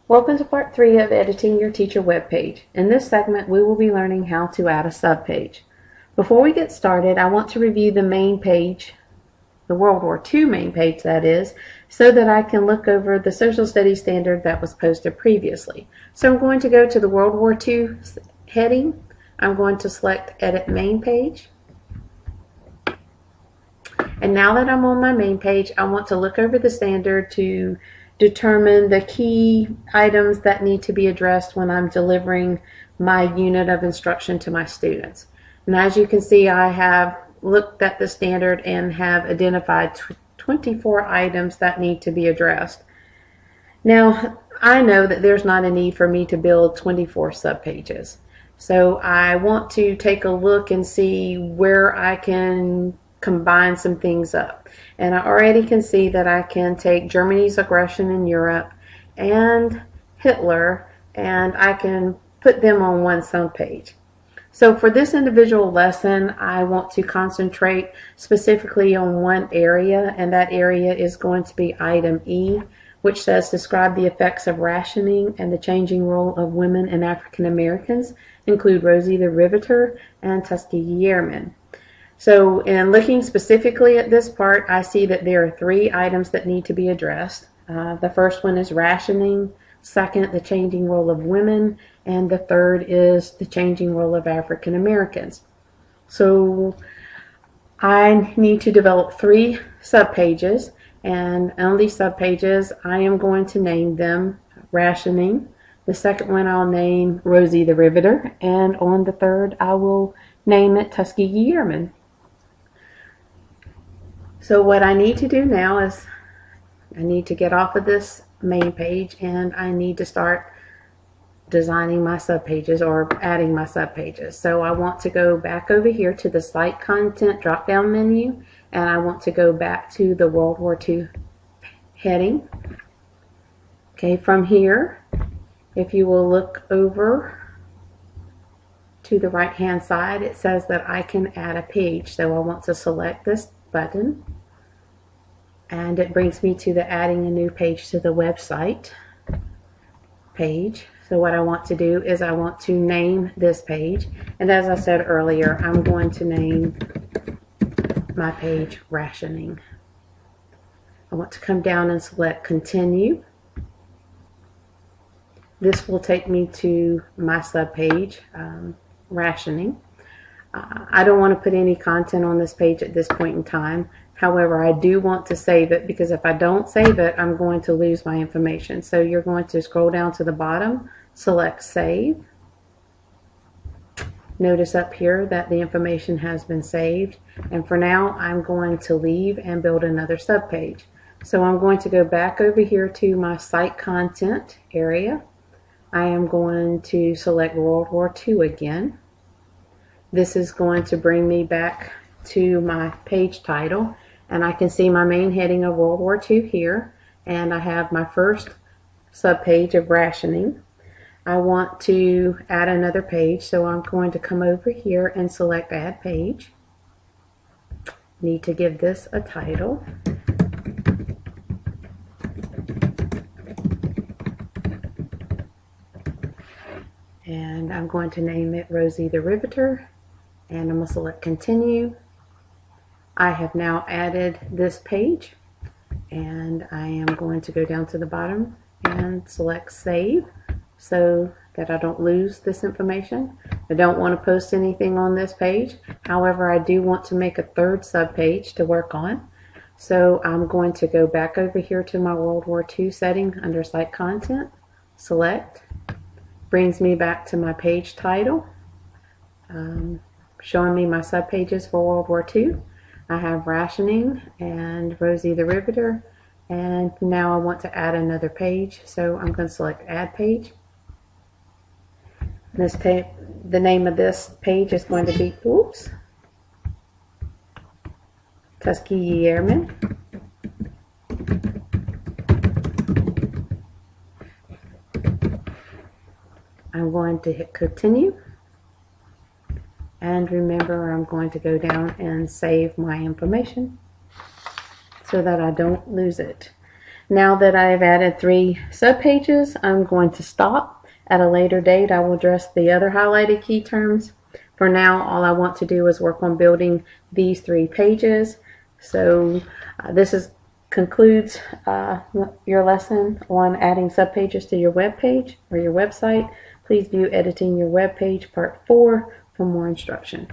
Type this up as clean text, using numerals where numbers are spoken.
Welcome to part 3 of editing your teacher webpage. In this segment, we will be learning how to add a subpage. Before we get started, I want to review the main page, the World War II main page that is, so that I can look over the social studies standard that was posted previously. So I'm going to go to the World War II heading. I'm going to select Edit Main Page. And now that I'm on my main page, I want to look over the standard to determine the key items that need to be addressed when I'm delivering my unit of instruction to my students. And as you can see, I have looked at the standard and have identified 24 items that need to be addressed. Now, I know that there's not a need for me to build 24 subpages. So I want to take a look and see where I can combine some things up. And I already can see that I can take Germany's aggression in Europe and Hitler, and I can put them on one subpage. So for this individual lesson, I want to concentrate specifically on one area, and that area is going to be item E, which says describe the effects of rationing and the changing role of women and African Americans, include Rosie the Riveter and Tuskegee Airmen. So in looking specifically at this part, I see that there are 3 items that need to be addressed. The first one is rationing, second, the changing role of women, and the third is the changing role of African Americans. So I need to develop 3 subpages, and on these subpages, I am going to name them rationing. The second one I'll name Rosie the Riveter, and on the third I will name it Tuskegee Airmen. So what I need to do now is I need to get off of this main page and I need to start designing my subpages or adding my subpages. So I want to go back over here to the Site Content drop-down menu, and I want to go back to the World War II heading. Okay, from here, if you will look over to the right hand side, it says that I can add a page. So I want to select this button, and it brings me to the adding a new page to the website page. So what I want to do is I want to name this page, and as I said earlier, I'm going to name my page rationing. I want to come down and select continue. This will take me to my subpage, rationing. I don't want to put any content on this page at this point in time. However, I do want to save it, because if I don't save it, I'm going to lose my information. So you're going to scroll down to the bottom, select save. Notice up here that the information has been saved. And for now, I'm going to leave and build another subpage. So I'm going to go back over here to my site content area. I am going to select World War II again. This is going to bring me back to my page title, and I can see my main heading of World War II here, and I have my first subpage of rationing. I want to add another page, so I'm going to come over here and select Add Page. Need to give this a title. And I'm going to name it Rosie the Riveter, and I'm going to select Continue. I have now added this page, and I am going to go down to the bottom and select Save so that I don't lose this information. I don't want to post anything on this page. However, I do want to make a third subpage to work on. So I'm going to go back over here to my World War II setting under Site Content, select, brings me back to my page title, showing me my subpages for World War II. I have rationing and Rosie the Riveter, and now I want to add another page, so I'm going to select Add Page. This the name of this page is going to be Tuskegee Airmen. I'm going to hit Continue. And remember, I'm going to go down and save my information so that I don't lose it. Now that I have added 3 subpages, I'm going to stop. At a later date, I will address the other highlighted key terms. For now, all I want to do is work on building these 3 pages. So this concludes your lesson on adding subpages to your web page or your website. Please view Editing Your Web Page Part 4 for more instruction.